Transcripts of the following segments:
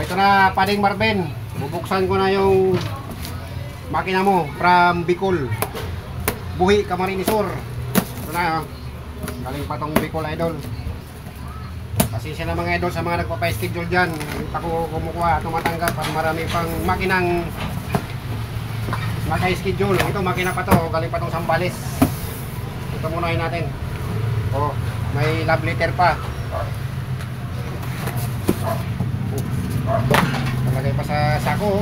Ito na, Pading Marben. Bubuksan ko na yung makina mo from Bicol. Buhi, Camarines Sur. Ito na, galing pa tong Bicol, idol. Pasensya na mga idol sa mga nagpapa-schedule dyan. Hindi pa ko kumukuha, tumatanggap at marami pang makinang maka-schedule. Ito, makina pa to, galing pa tong Sambales. Ito munahin natin. Oh, may love letter pa. Nalagay pa sa sako.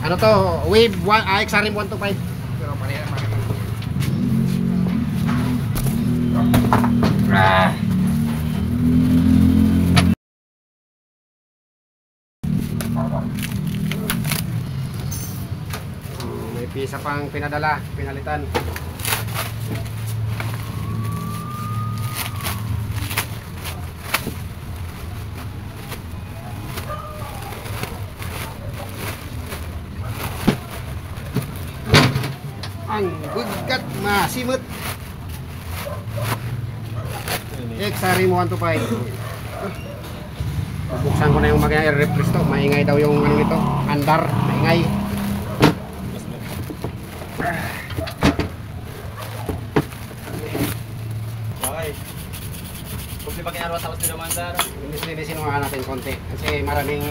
Ano to? Wave XRM 125. Pero pareha makita. May pisa pang pinadala, pinalitan. Ang bigat, masimot. XRM 125. Bubuksan ko na yung makina air refresh to. Maingay daw yung ano nito, andar, maingay. Okay. Kung di pa kinarwa tapos di naman dar. Linis-linisin mo natin konti kasi maraming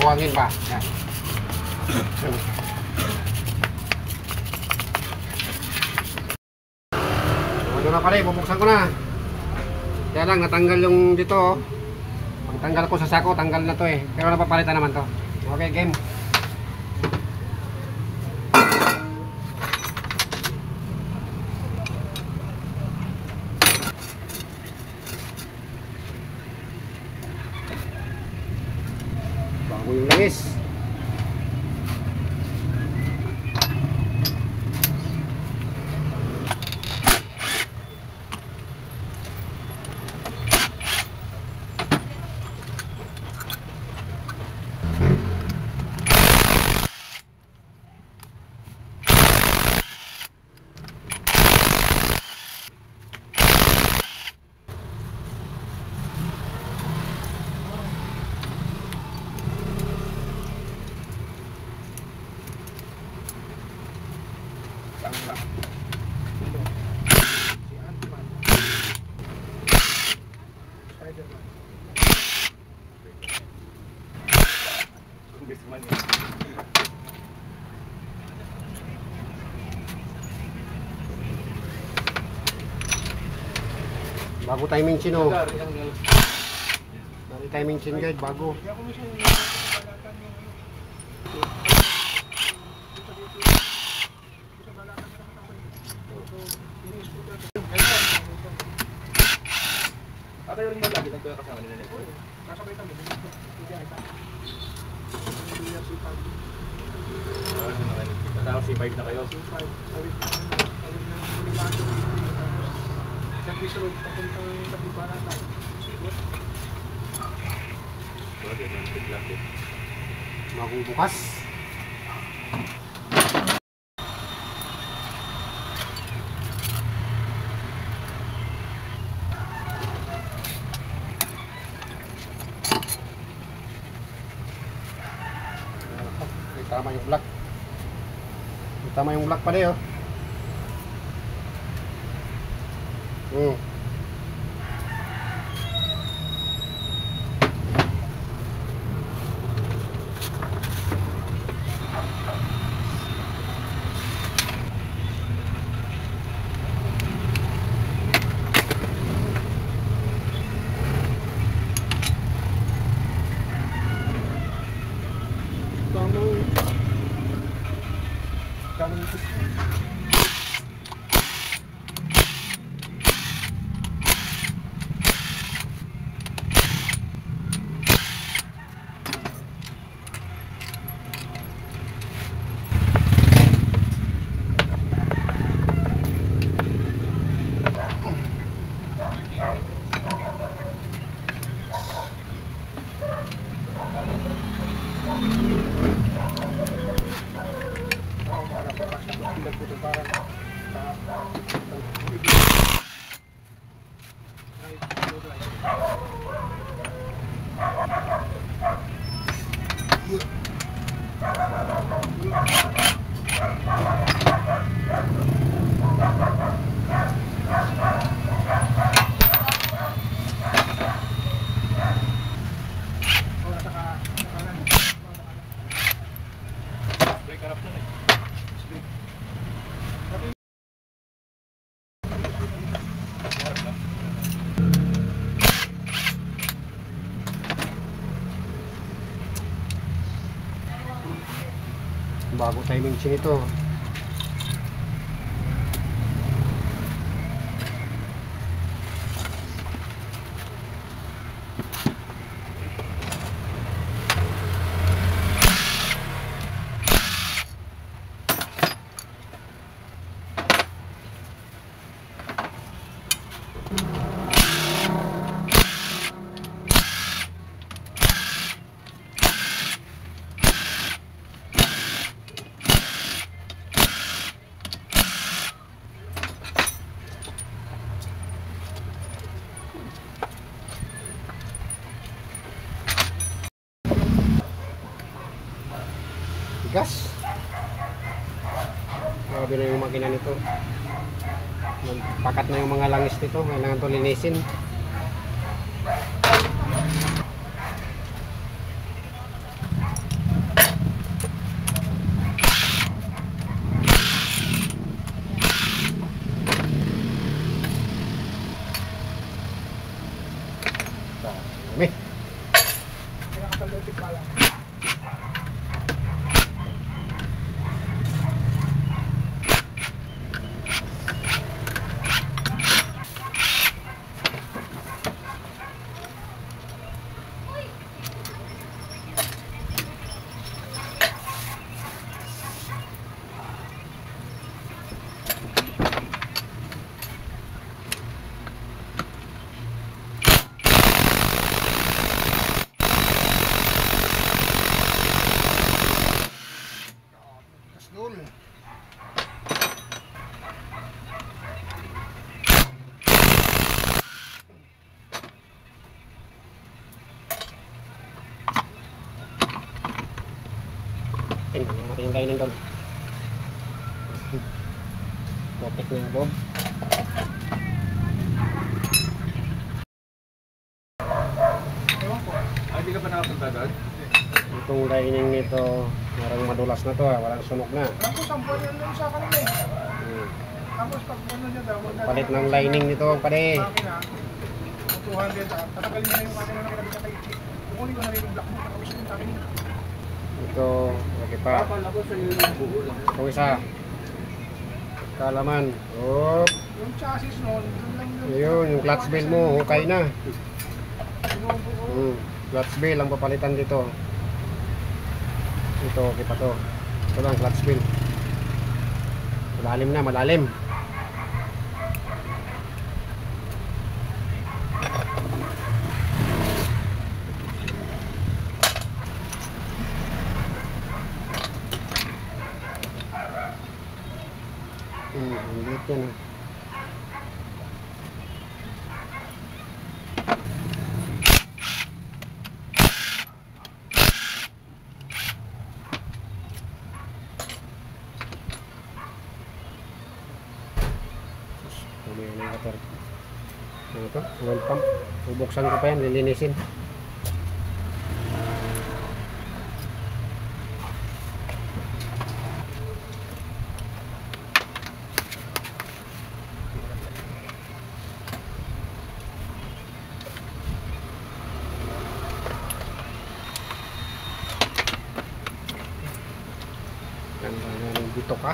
buwangin pa. Yan. Ano na pala, bubuksan ko na. Kaya lang, natanggal yung dito. Pagtanggal ko sa sako, tanggal na to eh. Pero napapalitan naman to. Okay, game. Bago yung langis. Bago timing chin oh. Bago timing chin guide, bago. Ata yung lagi ng kasama nila nito. Kasabay kami. Tapos C5 na kayo. Sa Quezon, papuntang Tagubarata. Bagong bukas. Tama yung black. Tama yung black pa rin oh. Bago timing ito. Gas. Grabe na yung makina nito. Pakat na yung mga langis nito. Kailangan to linisin. Dami. Pinakapalupit pala. Matiin tayo ng dog. Protect na yung bob. Ewan ko. Hindi ka pa nakapunta doon? Itong lining nito, parang madulas na to ha. Walang sunog na. Alam ko, 10 buwan yan lang sa kanila eh. Tapos pag ano niya daw, Palit ng lining nito pare. makina, 200 tatagalin na yung makina na kinabit kay Ichi. Kukunin ko na rin yung black mo, tapos yung takin. Ito, lagi pa. Akala ko sa iyo yung buo lang. Itong isa. Kalaman. Oop. Yung chassis noon, doon lang yung... Ayun, yung clutch bell mo, hukay na. Sinubuo. Clutch bell ang papalitan dito. Ito, okay pa to. Ito lang, clutch bell. Malalim na, malalim. Hindi yan ah. Mamaya na yung water. Ano to? Oil pump. Bubuksan ko pa yan, lilinisin. Ganda na ng dito ka.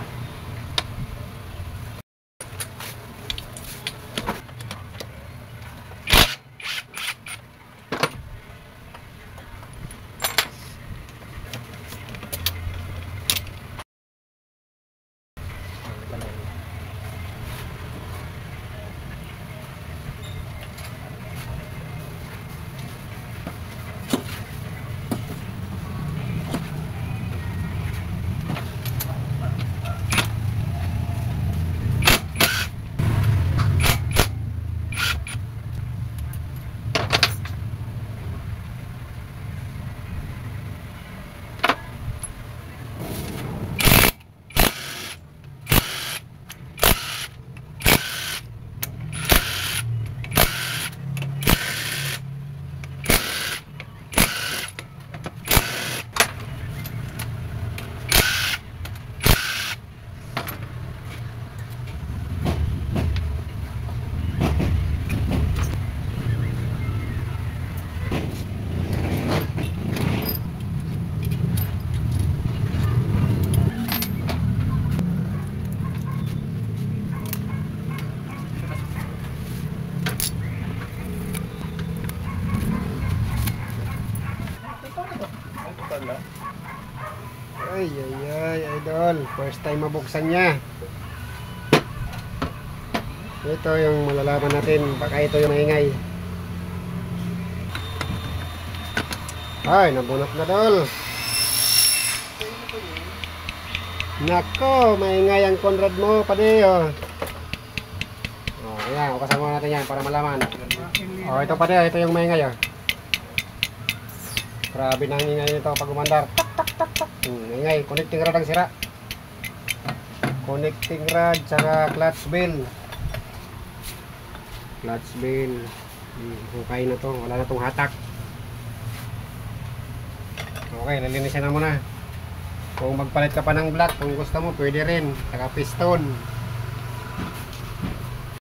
Wala. Ay, ay, ay, idol. First time mabuksan niya. Ito yung malalaman natin. Baka ito yung maingay. Ay, nabunot na, dol. Nako, maingay ang Conrad mo, pade, oh. Oh, ayan, ukasan mo natin yan para malaman. Oh, ito pade, ito yung maingay, oh. Grabe na ang ingay nito pag umandar. Ingay, connecting rod ang sira. Connecting rod, saka clutch bell. Clutch bell. Okay na to, wala na tong hatak. Okay, lilinisan na muna. Kung magpalit ka pa ng block, kung gusto mo, pwede rin. Saka piston.